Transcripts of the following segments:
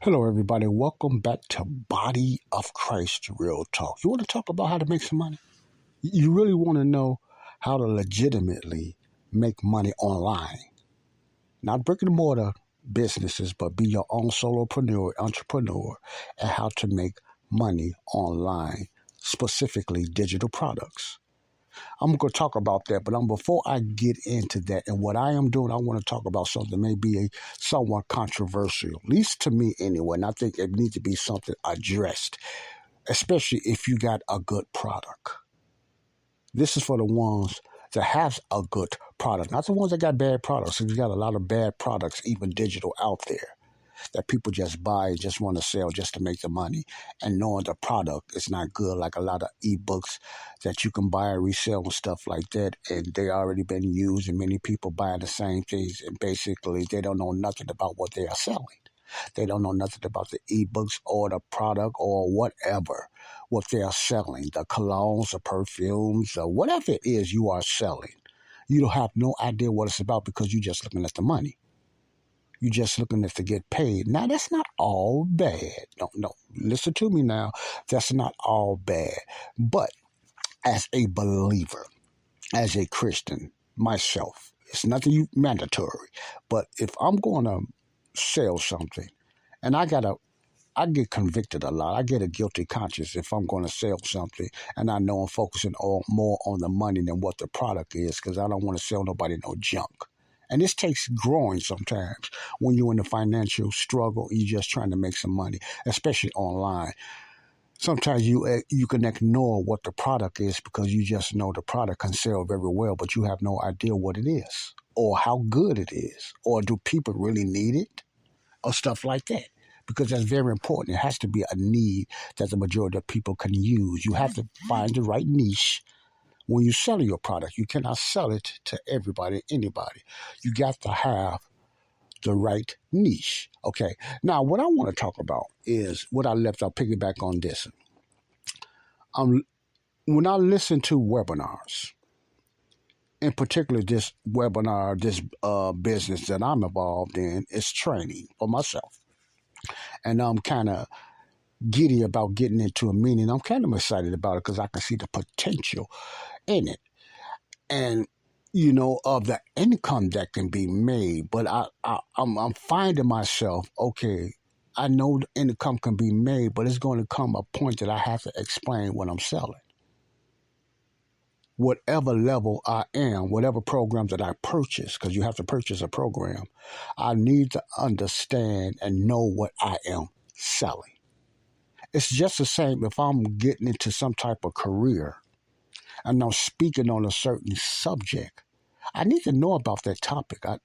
Hello, everybody. Welcome back to Body of Christ Real Talk. You want to talk about how to make some money? You really want to know how to legitimately make money online, not brick and mortar businesses, but be your own solopreneur, entrepreneur, and how to make money online, specifically digital products. I'm going to talk about that, but before I get into that and what I am doing, I want to talk about something maybe somewhat controversial, at least to me anyway. And I think it needs to be something addressed, especially if you got a good product. This is for the ones that have a good product, not the ones that got bad products. You got a lot of bad products, even digital, out there that people just buy and just want to sell just to make the money, and knowing the product is not good, like a lot of ebooks that you can buy and resell and stuff like that, and they already been used and many people buying the same things, and basically they don't know nothing about what they are selling. They don't know nothing about the ebooks or the product or whatever what they are selling, the colognes, the perfumes, or whatever it is you are selling. You don't have no idea what it's about because you're just looking at the money. You're just looking at to get paid. Now, that's not all bad. No, listen to me now. That's not all bad. But as a believer, as a Christian, myself, it's nothing mandatory. But if I'm going to sell something, and I get convicted a lot. I get a guilty conscience if I'm going to sell something, and I know I'm focusing more on the money than what the product is, because I don't want to sell nobody no junk. And this takes growing sometimes when you're in a financial struggle. You're just trying to make some money, especially online. Sometimes you can ignore what the product is because you just know the product can sell very well, but you have no idea what it is or how good it is, or do people really need it, or stuff like that. Because that's very important. It has to be a need that the majority of people can use. You have to find the right niche when you sell your product. You cannot sell it to everybody, anybody. You got to have the right niche. Okay. Now, what I want to talk about is what I left. I'll piggyback on this. When I listen to webinars, in particular this webinar, this business that I'm involved in is training for myself. And I'm kind of giddy about getting into a meeting. I'm kind of excited about it because I can see the potential in it. And of the income that can be made. But I'm finding myself, okay, I know the income can be made, but it's going to come a point that I have to explain what I'm selling. Whatever level I am, whatever program that I purchase, because you have to purchase a program, I need to understand and know what I am selling. It's just the same if I'm getting into some type of career and I'm speaking on a certain subject. I need to know about that topic. I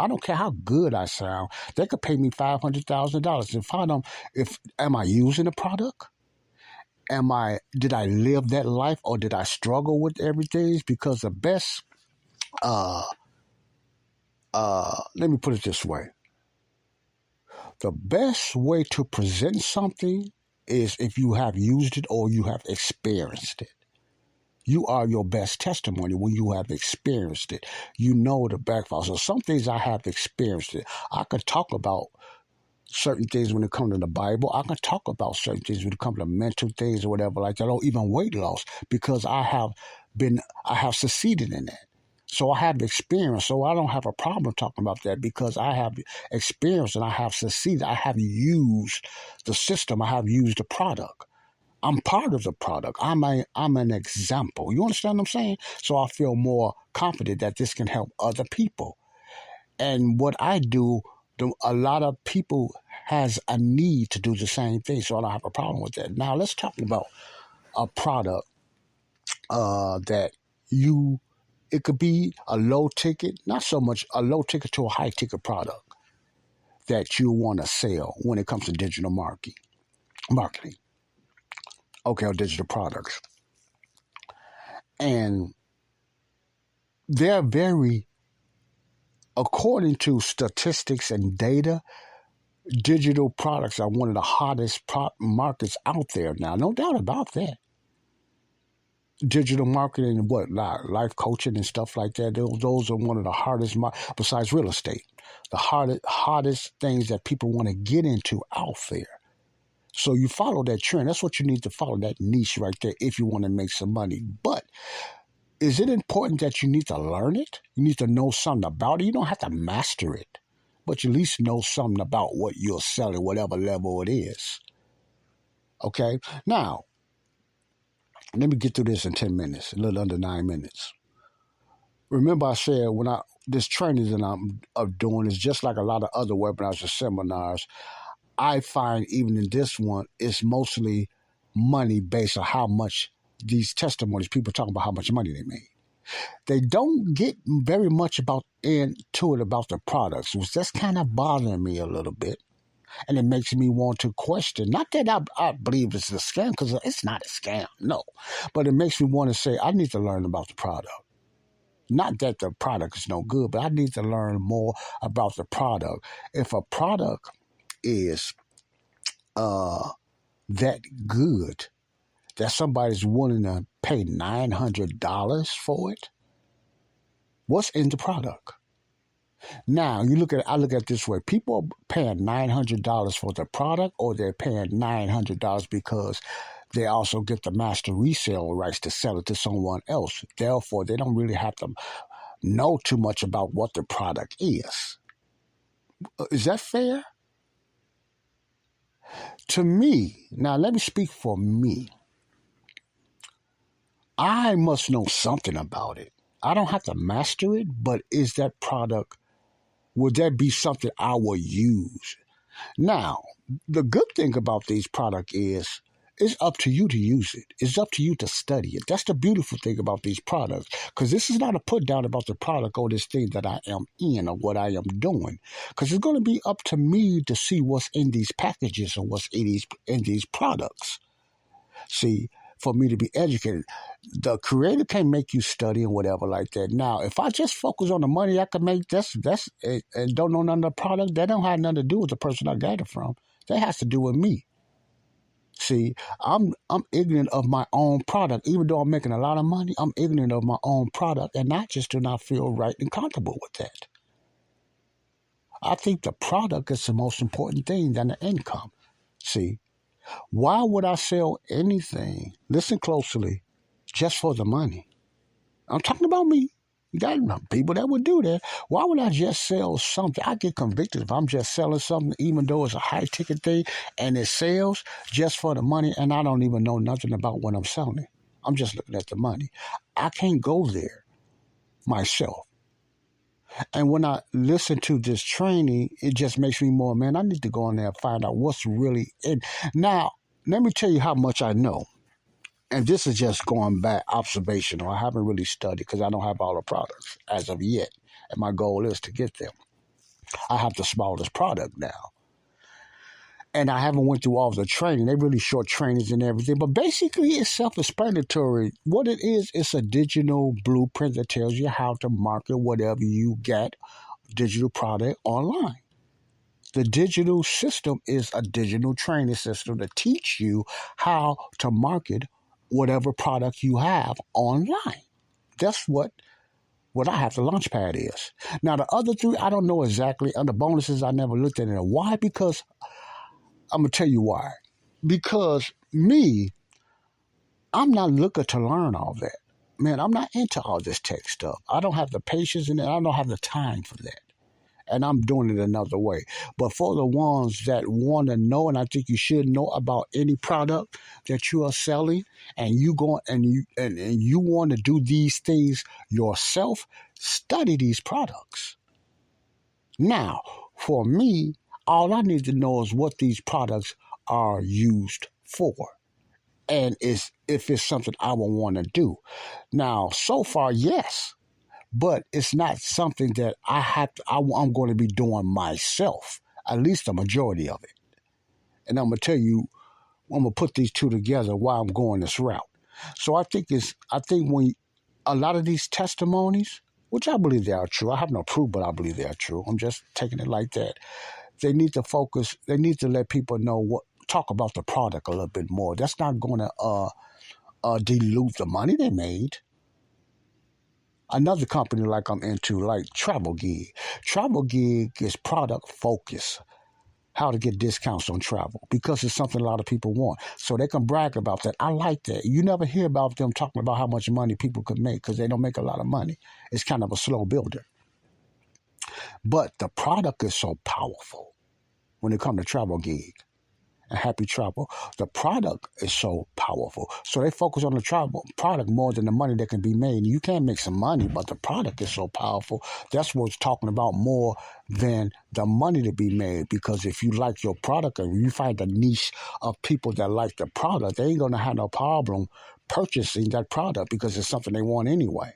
don't care how good I sound. They could pay me $500,000 if am I using a product? Did I live that life, or did I struggle with everything? Because the best, let me put it this way. The best way to present something is if you have used it or you have experienced it. You are your best testimony when you have experienced it. You know the backfire. So some things I have experienced it. I could talk about certain things when it comes to the Bible. I can talk about certain things when it comes to mental things or whatever like that, or even weight loss, because I have succeeded in that. So I have experience. So I don't have a problem talking about that because I have experience and I have succeeded. I have used the system. I have used the product. I'm part of the product. I'm an example. You understand what I'm saying? So I feel more confident that this can help other people. And what I do, a lot of people has a need to do the same thing, so I don't have a problem with that. Now let's talk about a product that it could be a low ticket, not so much a low ticket to a high ticket product that you want to sell when it comes to digital marketing. Okay, or digital products. And they're according to statistics and data, digital products are one of the hottest markets out there now. No doubt about that. digital marketing and life coaching and stuff like that. Those are one of the hardest, besides real estate, the hardest things that people want to get into out there. So you follow that trend. That's what you need to follow, that niche right there, if you want to make some money. But is it important that you need to learn it? You need to know something about it. You don't have to master it, but you at least know something about what you're selling, whatever level it is. Okay? Now, let me get through this in 10 minutes, a little under 9 minutes. Remember I said this training that I'm doing is just like a lot of other webinars and seminars. I find even in this one, it's mostly money based on how much these testimonies, people talking about how much money they made. They don't get very much into it about the products, which that's kind of bothering me a little bit. And it makes me want to question, not that I believe it's a scam, because it's not a scam, no. But it makes me want to say, I need to learn about the product. Not that the product is no good, but I need to learn more about the product. If a product is that good that somebody's willing to pay $900 for it, what's in the product? Now, I look at it this way. People are paying $900 for the product, or they're paying $900 because they also get the master resale rights to sell it to someone else. Therefore, they don't really have to know too much about what the product is. Is that fair? To me, now let me speak for me. I must know something about it. I don't have to master it, but is that product, would that be something I will use? Now, the good thing about these products is it's up to you to use it. It's up to you to study it. That's the beautiful thing about these products, because this is not a put down about the product or this thing that I am in or what I am doing, because it's going to be up to me to see what's in these packages and what's in these products. See, for me to be educated. The creator can make you study and whatever like that. Now, if I just focus on the money I can make, and don't know none of the product, that don't have nothing to do with the person I got it from. That has to do with me. See, I'm ignorant of my own product. Even though I'm making a lot of money, I'm ignorant of my own product, and I just do not feel right and comfortable with that. I think the product is the most important thing than the income. See, why would I sell anything, listen closely, just for the money? I'm talking about me. You got people that would do that. Why would I just sell something? I get convicted if I'm just selling something, even though it's a high ticket thing, and it sells just for the money, and I don't even know nothing about what I'm selling. I'm just looking at the money. I can't go there myself. And when I listen to this training, it just makes me more, man, I need to go in there and find out what's really in. Now, let me tell you how much I know. And this is just going back observational. I haven't really studied because I don't have all the products as of yet. And my goal is to get them. I have the smallest product now. And I haven't went through all the training. They really short trainings and everything. But basically, it's self-explanatory. What it is, it's a digital blueprint that tells you how to market whatever you get, digital product online. The digital system is a digital training system to teach you how to market whatever product you have online. That's what I have. The Launchpad is. Now, the other three, I don't know exactly. Under bonuses, I never looked at it. Why? Because I'm going to tell you why. Because me, I'm not looking to learn all that. Man, I'm not into all this tech stuff. I don't have the patience and I don't have the time for that. And I'm doing it another way. But for the ones that want to know, and I think you should know about any product that you are selling, and you want to do these things yourself, study these products. Now, for me, all I need to know is what these products are used for, and if it's something I would want to do. Now, so far, yes. But it's not something that I'm going to be doing myself, at least the majority of it. And I'm going to tell you, I'm going to put these two together why I'm going this route. So I think when a lot of these testimonies, which I believe they are true, I have no proof, but I believe they are true. I'm just taking it like that. They need to focus. They need to let people know talk about the product a little bit more. That's not going to dilute the money they made. Another company like I'm into, like Travel Gig. Travel Gig is product focused. How to get discounts on travel because it's something a lot of people want. So they can brag about that. I like that. You never hear about them talking about how much money people could make because they don't make a lot of money. It's kind of a slow builder. But the product is so powerful when it comes to Travel Gig and Happy Travel. The product is so powerful. So they focus on the travel product more than the money that can be made. You can make some money, but the product is so powerful. That's what's talking about more than the money to be made. Because if you like your product and you find a niche of people that like the product, they ain't going to have no problem purchasing that product because it's something they want anyway.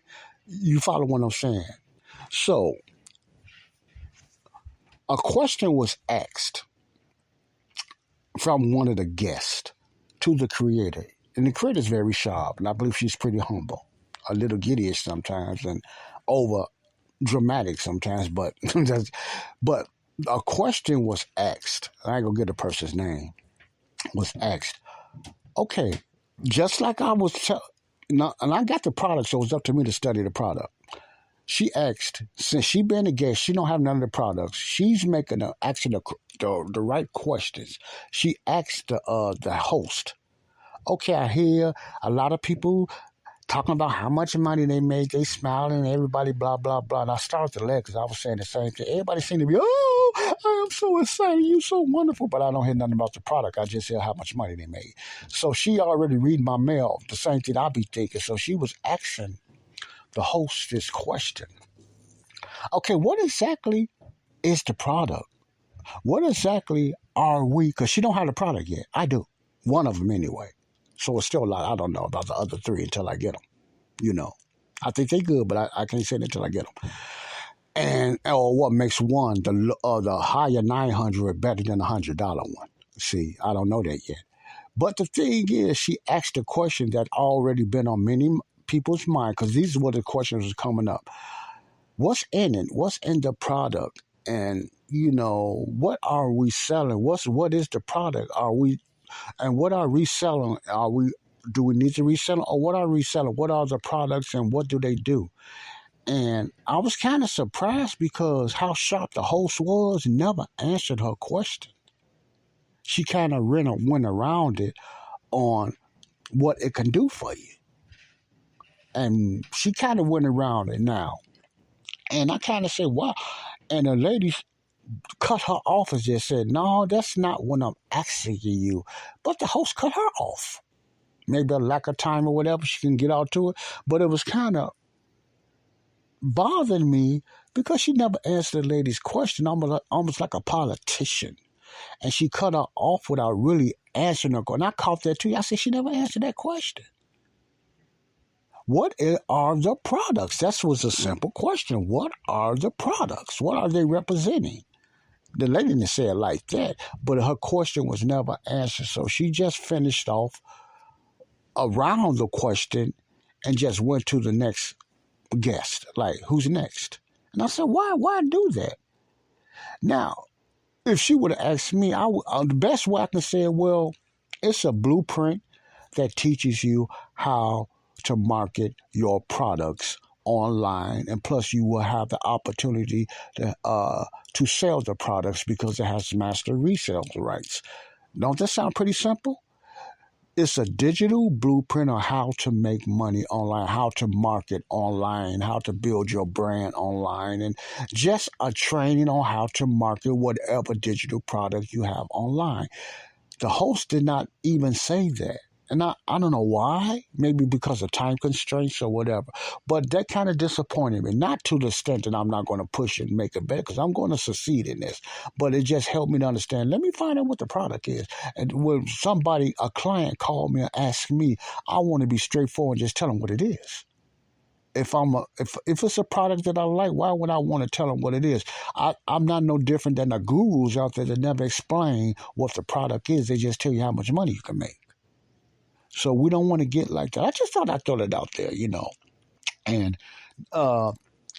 You follow what I'm saying? So a question was asked from one of the guests to the creator. And the creator is very sharp, and I believe she's pretty humble, a little giddyish sometimes, and over dramatic sometimes. But but a question was asked. I ain't gonna get the person's name. Was asked. Okay, just like I was, and I got the product, so it's up to me to study the product. She asked, since she been a guest, she don't have none of the products. She's asking the right questions. She asked the host. Okay, I hear a lot of people talking about how much money they made. They smiling, everybody blah blah blah. And I started to laugh because I was saying the same thing. Everybody seemed to be, oh, I am so excited, you so wonderful. But I don't hear nothing about the product. I just hear how much money they made. So she already read my mail, the same thing I be thinking. So she was asking the host this question. Okay, what exactly is the product? What exactly are we? Because she don't have the product yet. I do. One of them anyway. So it's still a lot. I don't know about the other three until I get them. You know, I think they good, but I can't say it until I get them. And or what makes one the higher 900 better than the $100 one? See, I don't know that yet. But the thing is, she asked a question that already been on many people's mind because these are what the questions was coming up. What's in it? What's in the product? And what are we selling? What is the product? And what are we selling? Do we need to resell or what are we selling? What are the products and what do they do? And I was kind of surprised because how sharp the host was, never answered her question. She kind of went around it on what it can do for you. And she kind of went around it now. And I kind of said, wow. And the lady cut her off and just said, no, that's not what I'm asking you. But the host cut her off. Maybe a lack of time or whatever, she can get out to it. But it was kind of bothering me because she never answered the lady's question, almost like a politician. And she cut her off without really answering her. And I caught that too. I said, she never answered that question. What are the products? That was a simple question. What are the products? What are they representing? The lady didn't say it like that, but her question was never answered. So she just finished off around the question and just went to the next guest. Like, who's next? And I said, why do that? Now, if she would have asked me, the best way I can say it, well, it's a blueprint that teaches you how to market your products online, and plus you will have the opportunity to sell the products because it has master resale rights. Don't that sound pretty simple? It's a digital blueprint on how to make money online, how to market online, how to build your brand online, and just a training on how to market whatever digital product you have online. The host did not even say that. And I don't know why, maybe because of time constraints or whatever. But that kind of disappointed me. Not to the extent that I'm not going to push it and make it better because I'm going to succeed in this. But it just helped me to understand, let me find out what the product is. And when a client called me and asked me, I want to be straightforward and just tell them what it is. If it's a product that I like, why would I want to tell them what it is? I'm not no different than the gurus out there that never explain what the product is. They just tell you how much money you can make. So we don't want to get like that. I just thought I'd throw it out there, And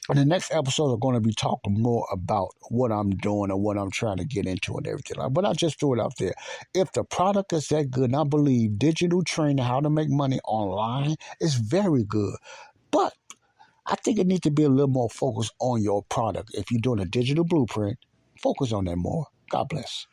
In the next episode, I'm going to be talking more about what I'm doing and what I'm trying to get into and everything. But I just threw it out there. If the product is that good, and I believe digital training, how to make money online, is very good. But I think it needs to be a little more focused on your product. If you're doing a digital blueprint, focus on that more. God bless.